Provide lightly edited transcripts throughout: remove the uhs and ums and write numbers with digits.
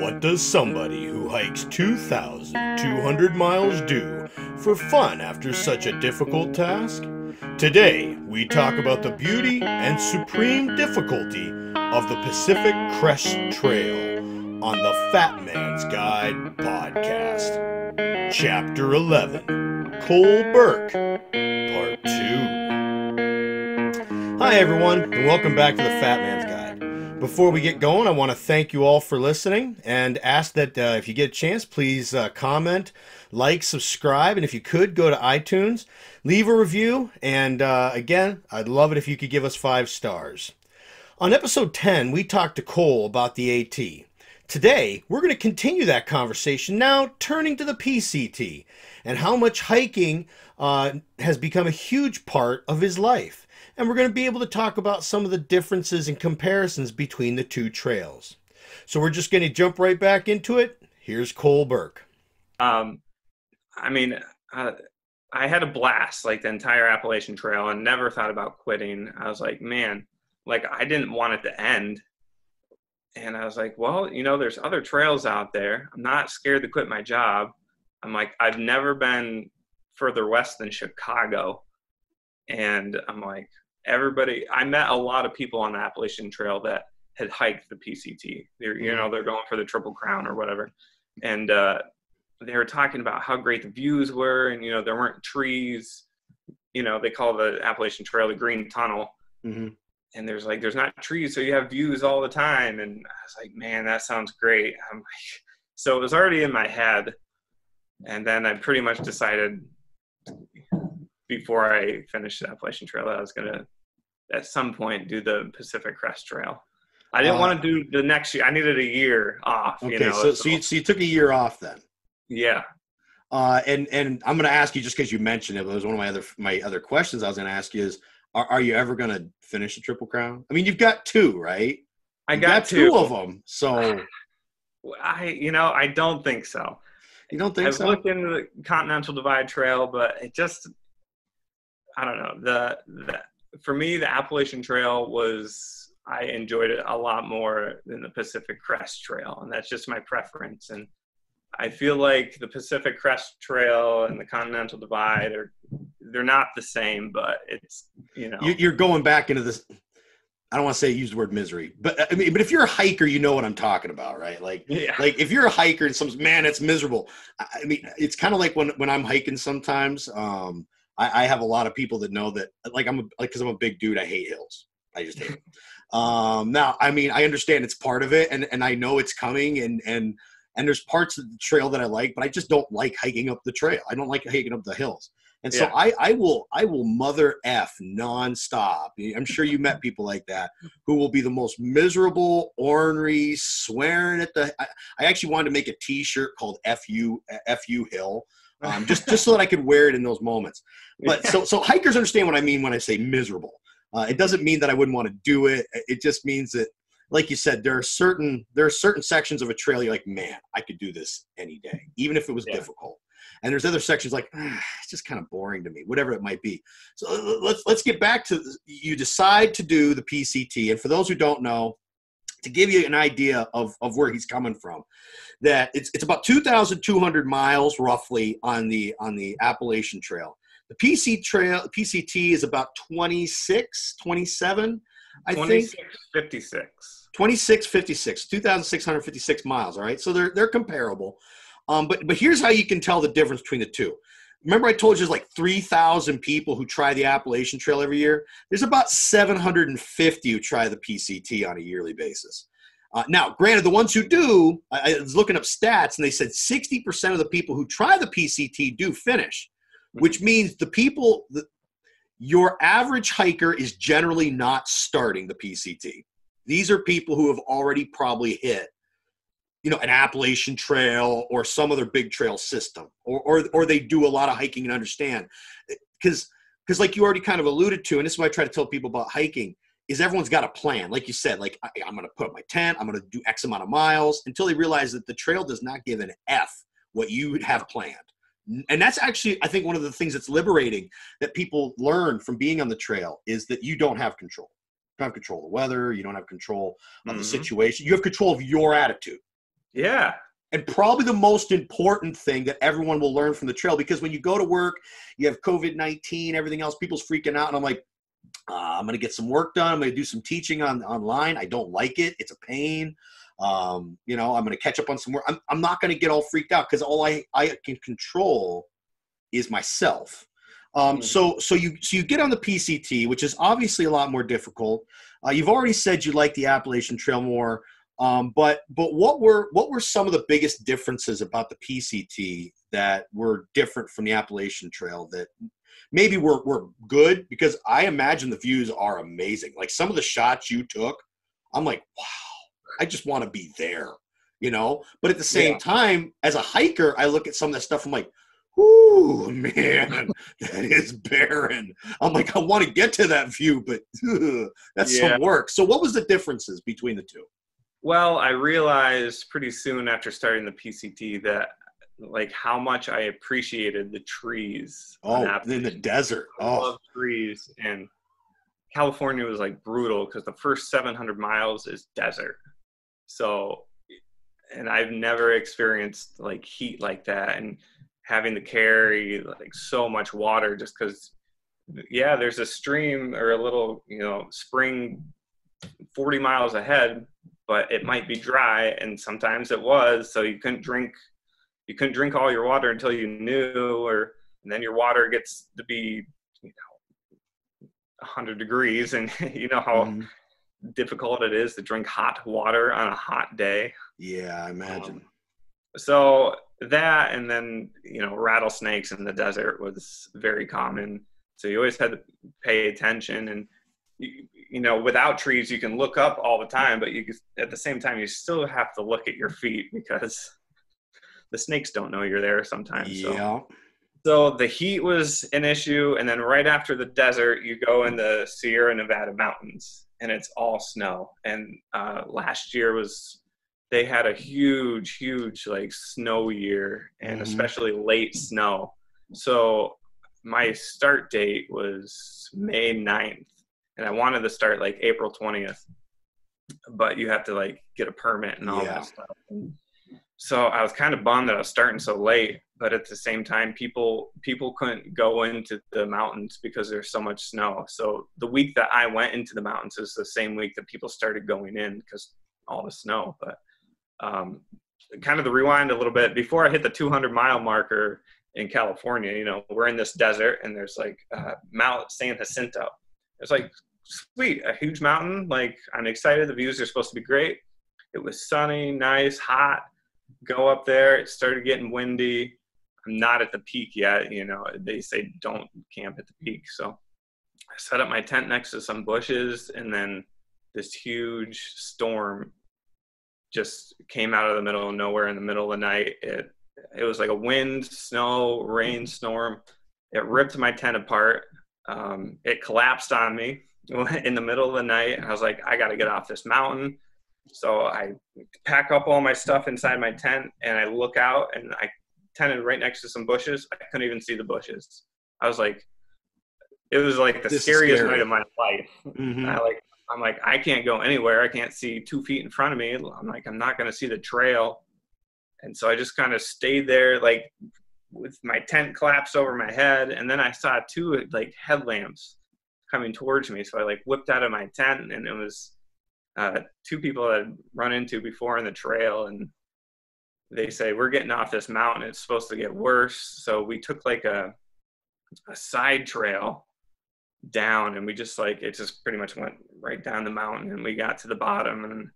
What does somebody who hikes 2,200 miles do for fun after such a difficult task? Today, we talk about the beauty and supreme difficulty of the Pacific Crest Trail on the Fatman's Guide podcast. Chapter 11, Cole Burke, Part 2. Hi everyone, and welcome back to the Fatman's Guide. Before we get going, I want to thank you all for listening and ask that if you get a chance, please comment, like, subscribe, and if you could, go to iTunes, leave a review, and again, I'd love it if you could give us 5 stars. On episode 10, we talked to Cole about the AT. Today, we're going to continue that conversation, now turning to the PCT, and how much hiking has become a huge part of his life. And we're going to be able to talk about some of the differences and comparisons between the two trails. So we're just going to jump right back into it. Here's Cole Burke. I had a blast, like the entire Appalachian Trail, and never thought about quitting. I was like, man, like I didn't want it to end. And I was like, well, you know, there's other trails out there. I'm not scared to quit my job. I'm like, I've never been further west than Chicago. And I'm like, I met a lot of people on the Appalachian Trail that had hiked the PCT. They're going for the Triple Crown or whatever. And they were talking about how great the views were. And, you know, there weren't trees. You know, they call the Appalachian Trail the Green Tunnel. Mm-hmm. And there's not trees, so you have views all the time. And I was like, man, that sounds great. I'm like, so it was already in my head. And then I pretty much decided before I finished the Appalachian Trail that I was going to, at some point, do the Pacific Crest Trail. I didn't want to do the next year. I needed a year off. Okay, you know, so you took a year off then. Yeah. And I'm going to ask you, just because you mentioned it, it was one of my other questions I was going to ask you is, are you ever going to finish the Triple Crown? I mean, you've got 2, right? I got 2 of them. So I don't think so. You don't think so? I've looked into the Continental Divide Trail, but it just, I don't know. For me, the Appalachian Trail I enjoyed it a lot more than the Pacific Crest Trail, and that's just my preference. And I feel like the Pacific Crest Trail and the Continental Divide they're not the same, but it's, you know. You're going back into this, I don't want to use the word misery, but if you're a hiker, you know what I'm talking about, right? Like if you're a hiker and man, it's miserable. I mean, it's kind of like when I'm hiking sometimes, I have a lot of people that know that, because I'm a big dude, I hate hills. I just hate them. Now, I mean, I understand it's part of it, and I know it's coming, and there's parts of the trail that I like, but I just don't like hiking up the trail. I don't like hiking up the hills. And so I will mother F nonstop. I'm sure you met people like that who will be the most miserable, ornery, swearing at the. I actually wanted to make a T-shirt called FU Hill, just so that I could wear it in those moments. But so hikers understand what I mean when I say miserable. It doesn't mean that I wouldn't want to do it. It just means that, like you said, there are certain sections of a trail you're like, man, I could do this any day, even if it was difficult. And there's other sections like, it's just kind of boring to me, whatever it might be. So let's get back to, you decide to do the PCT. And for those who don't know, to give you an idea of where he's coming from, that it's about 2,200 miles roughly on the Appalachian Trail. The PCT is about 26, 27, I think. 56. 2656, 2,656 miles, all right? So they're comparable. But here's how you can tell the difference between the two. Remember I told you there's like 3,000 people who try the Appalachian Trail every year? There's about 750 who try the PCT on a yearly basis. Now, granted, the ones who do, I was looking up stats, and they said 60% of the people who try the PCT do finish, which means your average hiker is generally not starting the PCT. These are people who have already probably hit, an Appalachian Trail or some other big trail system, or they do a lot of hiking and understand. Because like you already kind of alluded to, and this is what I try to tell people about hiking, is everyone's got a plan. Like you said, like I'm going to put up my tent, I'm going to do X amount of miles, until they realize that the trail does not give an F what you have planned. And that's actually, I think, one of the things that's liberating that people learn from being on the trail is that you don't have control. You don't have control of the weather. You don't have control of the situation. You have control of your attitude. Yeah. And probably the most important thing that everyone will learn from the trail, because when you go to work, you have COVID-19, everything else, people's freaking out. And I'm like, I'm going to get some work done. I'm going to do some teaching online. I don't like it. It's a pain. I'm going to catch up on some work. I'm not going to get all freaked out, because all I can control is myself. So you get on the PCT, which is obviously a lot more difficult. You've already said you like the Appalachian Trail more. But what were some of the biggest differences about the PCT that were different from the Appalachian Trail that maybe were good? Because I imagine the views are amazing. Like some of the shots you took, I'm like, wow, I just want to be there, But at the same time, as a hiker, I look at some of that stuff, I'm like, ooh, man, that is barren. I'm like, I want to get to that view, but that's some work. So what was the differences between the two? Well, I realized pretty soon after starting the PCT that like how much I appreciated the trees. Oh, in the desert. I love trees, and California was like brutal because the first 700 miles is desert. So, and I've never experienced like heat like that, and having to carry like so much water just because, there's a stream or a little, spring 40 miles ahead, but it might be dry, and sometimes it was, so you couldn't drink all your water until you knew, and then your water gets to be 100 degrees, and you know how difficult it is to drink hot water on a hot day. Yeah, I imagine. So that, and then rattlesnakes in the desert was very common, so you always had to pay attention. And without trees, you can look up all the time, but at the same time, you still have to look at your feet because the snakes don't know you're there sometimes. Yeah. So the heat was an issue. And then right after the desert, you go in the Sierra Nevada mountains, and it's all snow. And last year they had a huge like snow year, and especially late snow. So my start date was May 9th. And I wanted to start like April 20th, but you have to like get a permit and all that stuff. So I was kind of bummed that I was starting so late, but at the same time, people couldn't go into the mountains because there's so much snow. So the week that I went into the mountains is the same week that people started going in because all the snow. But kind of the rewind a little bit, before I hit the 200-mile marker in California, we're in this desert, and there's like Mount San Jacinto. It's like, sweet, a huge mountain. Like, I'm excited. The views are supposed to be great. It was sunny, nice, hot. Go up there. It started getting windy. I'm not at the peak yet. They say don't camp at the peak. So I set up my tent next to some bushes, and then this huge storm just came out of the middle of nowhere in the middle of the night. It was like a wind, snow, rain storm. It ripped my tent apart. It collapsed on me in the middle of the night. I was like, I got to get off this mountain. So I pack up all my stuff inside my tent, and I look out, and I tented right next to some bushes. I couldn't even see the bushes. I was like, it was like the scariest night of my life. I'm like, I can't go anywhere. I can't see 2 feet in front of me. I'm like, I'm not going to see the trail. And so I just kind of stayed there, like with my tent collapsed over my head. And then I saw 2 like headlamps coming towards me. So I like whipped out of my tent, and it was 2 people that I'd run into before in the trail. And they say, we're getting off this mountain. It's supposed to get worse. So we took like a side trail down, and we just like, it just pretty much went right down the mountain, and we got to the bottom.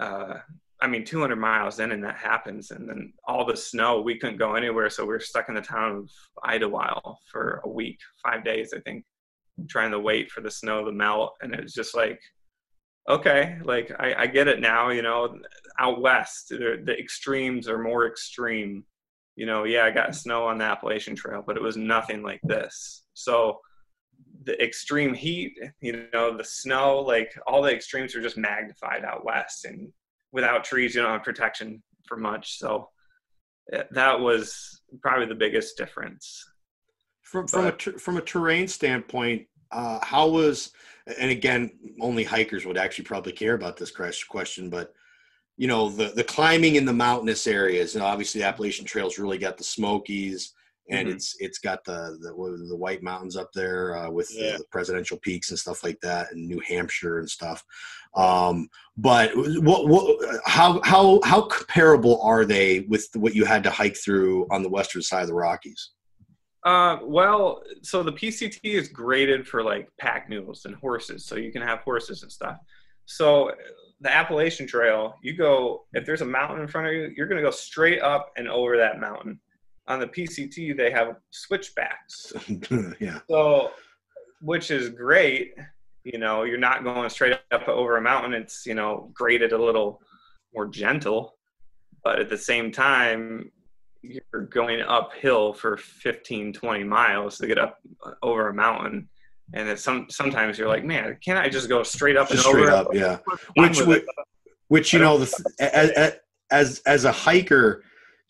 And 200 miles in, and that happens. And then all the snow, we couldn't go anywhere. So we were stuck in the town of Idlewild for a week, 5 days, I think, trying to wait for the snow to melt. And it was just like, okay, like I get it now, out west, the extremes are more extreme. I got snow on the Appalachian Trail, but it was nothing like this. So the extreme heat, the snow, like all the extremes are just magnified out west. And without trees, you don't have protection for much. So that was probably the biggest difference. From a terrain standpoint, how was, and again, only hikers would actually probably care about this question, but you know, the climbing in the mountainous areas, and obviously the Appalachian Trail's really got the Smokies, and it's got the White Mountains up there with the presidential peaks and stuff like that, and New Hampshire and stuff. But how comparable are they with what you had to hike through on the western side of the Rockies? Well, so the PCT is graded for like pack mules and horses, so you can have horses and stuff. So the Appalachian Trail, you go, if there's a mountain in front of you, you're going to go straight up and over that mountain. On the PCT, they have switchbacks. Yeah. So, which is great. You know, you're not going straight up over a mountain. It's, you know, graded a little more gentle, but at the same time, you're going uphill for 15, 20 miles to get up over a mountain. And it's sometimes you're like, man, can't I just go straight up just and straight over? Up, yeah. Which you know, as a hiker,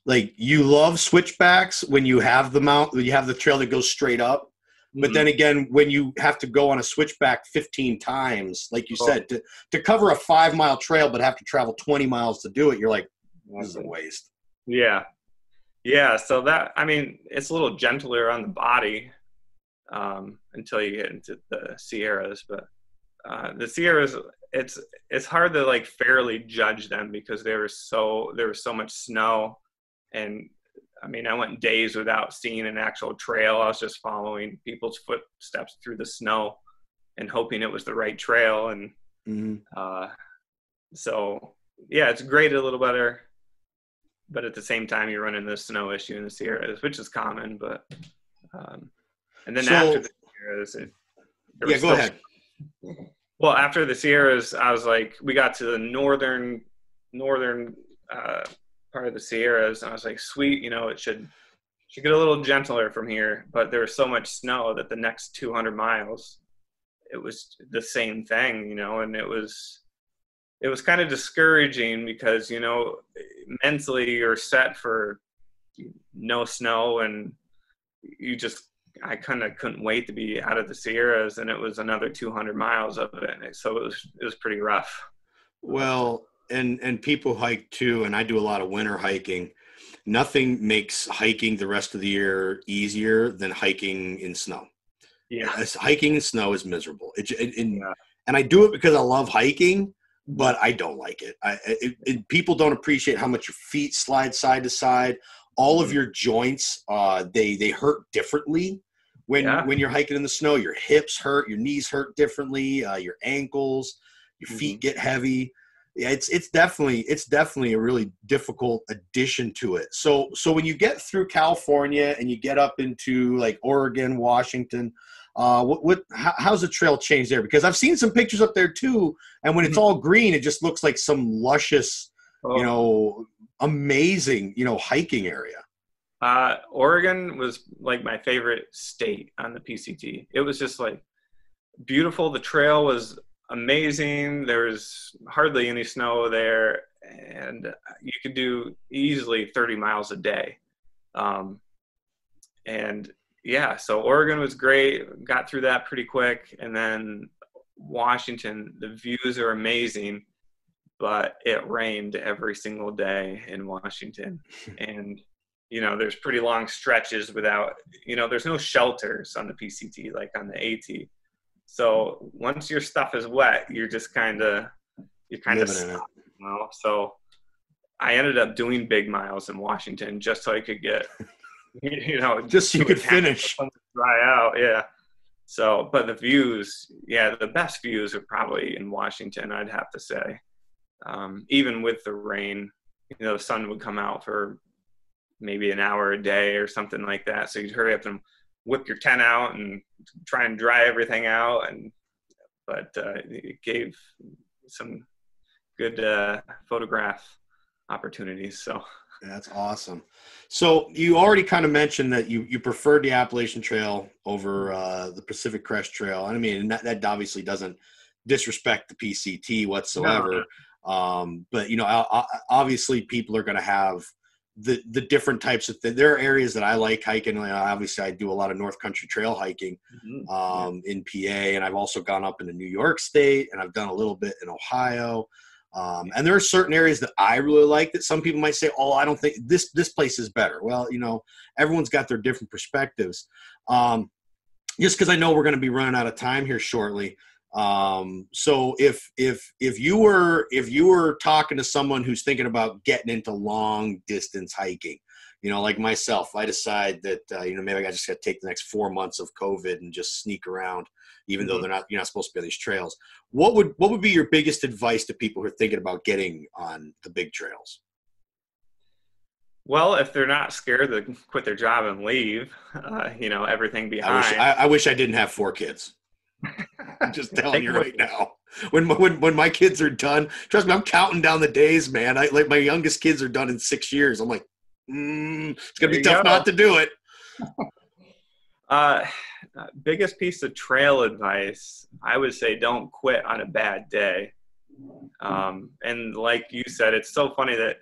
like you love switchbacks when you have the trail that goes straight up. But then again, when you have to go on a switchback 15 times, like you said, to cover a 5-mile trail, but have to travel 20 miles to do it, you're like, this is a waste. Yeah. Yeah. So that, I mean, it's a little gentler on the body until you get into the Sierras. But the Sierras, it's hard to like fairly judge them because there was so much snow. And I mean, I went days without seeing an actual trail. I was just following people's footsteps through the snow and hoping it was the right trail. And so, yeah, it's graded a little better. But at the same time, you're running the snow issue in the Sierras, which is common. But and then after the Sierras, go ahead. Well, after the Sierras, I was like, we got to the northern part of the Sierras, and I was like, sweet, you know, it should get a little gentler from here. But there was so much snow that the next 200 miles, it was the same thing, you know, and it was kind of discouraging because, you know, mentally you're set for no snow, and I kind of couldn't wait to be out of the Sierras, and it was another 200 miles of it. So it was pretty rough. Well, and people hike too, and I do a lot of winter hiking. Nothing makes hiking the rest of the year easier than hiking in snow. Yeah. Hiking in snow is miserable. And I do it because I love hiking, but I don't like it. People don't appreciate how much your feet slide side to side. All of your joints, they hurt differently when you're hiking in the snow. Your hips hurt, your knees hurt differently, your ankles, your feet get heavy. Yeah, it's definitely a really difficult addition to it. So when you get through California and you get up into like Oregon, Washington, how's the trail change there? Because I've seen some pictures up there too, and when it's all green, it just looks like some luscious, you know, amazing, you know, hiking area. Oregon was like my favorite state on the PCT. It was just like beautiful. The trail was amazing. There was hardly any snow there, and you could do easily 30 miles a day. And yeah, so Oregon was great. Got through that pretty quick. And then Washington, the views are amazing, but it rained every single day in Washington. And, you know, there's pretty long stretches without, you know, there's no shelters on the PCT like on the AT. So once your stuff is wet, you're kind of stuck, you know? So I ended up doing big miles in Washington just so I could get, you know, just so you could finish, dry out. Yeah. So, but the views, the best views are probably in Washington, I'd have to say. Even with the rain, you know, the sun would come out for maybe an hour a day or something like that. So you'd hurry up and whip your tent out and try and dry everything out. But it gave some good photograph opportunities. So that's awesome. So you already kind of mentioned that you preferred the Appalachian Trail over the Pacific Crest Trail. I mean, that obviously doesn't disrespect the PCT whatsoever. No. But you know, obviously people are going to have the different types of things. There are areas that I like hiking. Obviously I do a lot of North Country trail hiking in PA, and I've also gone up into New York State, and I've done a little bit in Ohio. And there are certain areas that I really like that some people might say, oh, I don't think this place is better. Well, everyone's got their different perspectives. Just because I know we're going to be running out of time here shortly. So if you were talking to someone who's thinking about getting into long distance hiking, like myself, I decide that, maybe I just got to take the next 4 months of COVID and just sneak around, even though you're not supposed to be on these trails. What would be your biggest advice to people who are thinking about getting on the big trails? Well, if they're not scared to quit their job and leave, everything behind. I wish I didn't have 4 kids. I'm just telling you right now. When my kids are done, trust me, I'm counting down the days, man. Like my youngest kids are done in 6 years. I'm like, it's gonna be tough not to do it. Biggest piece of trail advice, I would say, don't quit on a bad day. And like you said, it's so funny that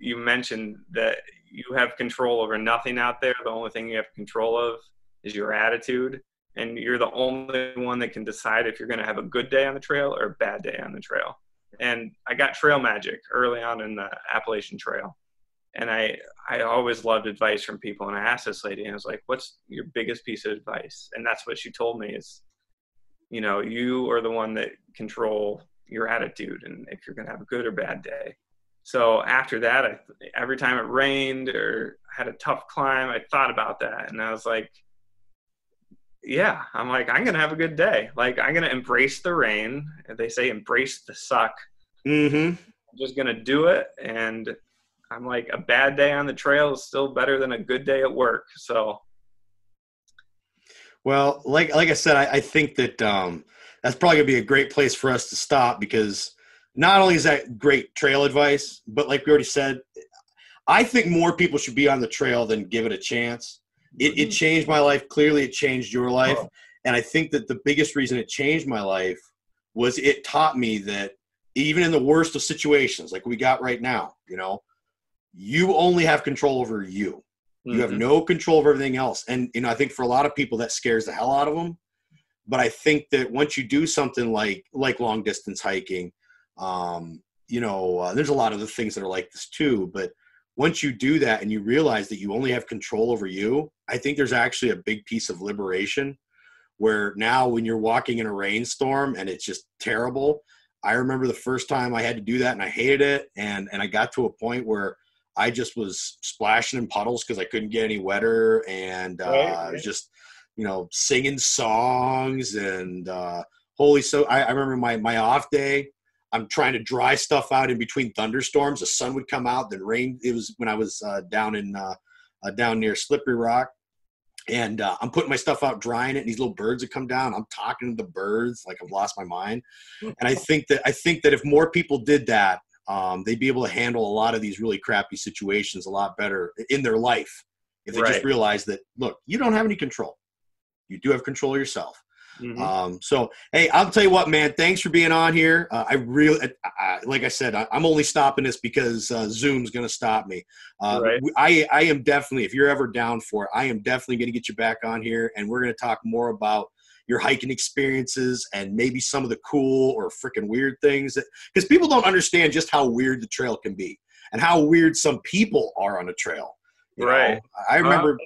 you mentioned that you have control over nothing out there. The only thing you have control of is your attitude. And you're the only one that can decide if you're going to have a good day on the trail or a bad day on the trail. And I got trail magic early on in the Appalachian Trail. And I always loved advice from people. And I asked this lady, and I was like, what's your biggest piece of advice? And that's what she told me is, you are the one that control your attitude and if you're going to have a good or bad day. So after that, every time it rained or had a tough climb, I thought about that. And I was like, yeah, I'm going to have a good day. Like, I'm going to embrace the rain. They say embrace the suck. Mm-hmm. I'm just going to do it. And I'm like, a bad day on the trail is still better than a good day at work. So. Well, like I said, I think that that's probably going to be a great place for us to stop, because not only is that great trail advice, but like we already said, I think more people should be on the trail than give it a chance. It changed my life. Clearly, it changed your life. Oh. And I think that the biggest reason it changed my life was it taught me that even in the worst of situations, like we got right now, you only have control over you. You have no control over everything else. And, I think for a lot of people that scares the hell out of them. But I think that once you do something like long distance hiking, there's a lot of the things that are like this too. But once you do that and you realize that you only have control over you, I think there's actually a big piece of liberation where now when you're walking in a rainstorm and it's just terrible, I remember the first time I had to do that and I hated it. And I got to a point where I just was splashing in puddles because I couldn't get any wetter. And I was just, singing songs and I remember my off day, I'm trying to dry stuff out in between thunderstorms. The sun would come out, then rain. It was when I was down near Slippery Rock. And I'm putting my stuff out, drying it, and these little birds would come down. I'm talking to the birds like I've lost my mind. And I think that if more people did that, they'd be able to handle a lot of these really crappy situations a lot better in their life. If they just realize that, look, you don't have any control. You do have control of yourself. Mm-hmm. So, hey, I'll tell you what, man, thanks for being on here. I really, like I said, I'm only stopping this because Zoom's going to stop me. I am definitely, if you're ever down for it, I am definitely going to get you back on here, and we're going to talk more about your hiking experiences and maybe some of the cool or freaking weird things because people don't understand just how weird the trail can be and how weird some people are on a trail. You know? I remember.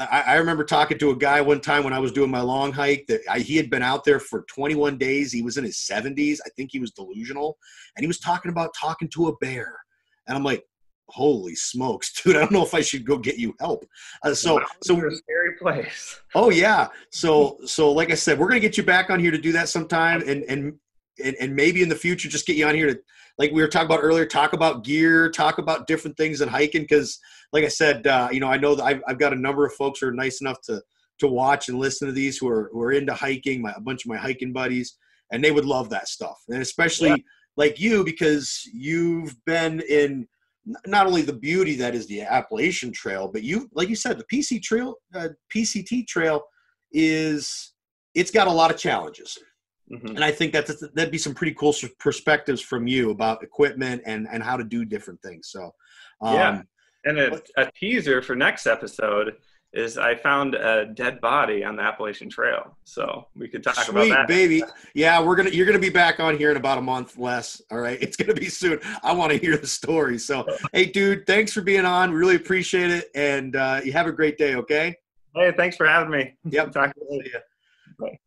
I remember talking to a guy one time when I was doing my long hike that he had been out there for 21 days. He was in his 70s. I think he was delusional. And he was talking about talking to a bear. And I'm like, holy smokes, dude, I don't know if I should go get you help. So a scary place. Oh, yeah. So like I said, we're going to get you back on here to do that sometime. And maybe in the future, just get you on here to, like we were talking about earlier, talk about gear, talk about different things in hiking. Because like I said, I know that I've got a number of folks who are nice enough to watch and listen to these who are into hiking, a bunch of my hiking buddies, and they would love that stuff. And especially like you, because you've been in not only the beauty that is the Appalachian Trail, but like you said, the PCT Trail it's got a lot of challenges. Mm-hmm. And I think that'd be some pretty cool perspectives from you about equipment and how to do different things. So, and a teaser for next episode is I found a dead body on the Appalachian Trail. So we could talk about Sweet, that. baby. Yeah, you're gonna be back on here in about a month less. All right. It's gonna be soon. I want to hear the story. So hey dude, thanks for being on. Really appreciate it. And you have a great day, okay? Hey, thanks for having me. Yep. Talk to you later. Bye.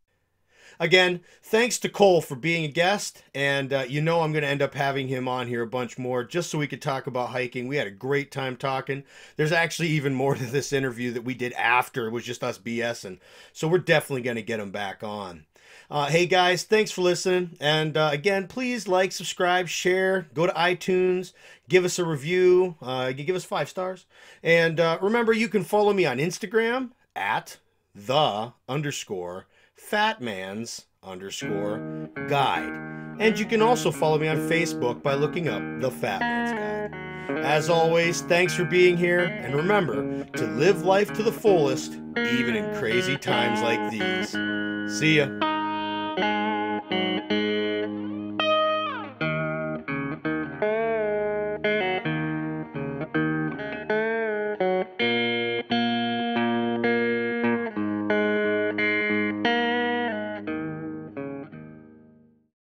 Again, thanks to Cole for being a guest, and I'm going to end up having him on here a bunch more just so we could talk about hiking. We had a great time talking. There's actually even more to this interview that we did after. It was just us BSing, so we're definitely going to get him back on. Hey guys, thanks for listening, and again, please like, subscribe, share, go to iTunes, give us a review, give us 5 stars, and remember, you can follow me on Instagram at @the_Fatman's_guide. And you can also follow me on Facebook by looking up The Fatman's Guide. As always, thanks for being here, and remember to live life to the fullest, even in crazy times like these. See ya.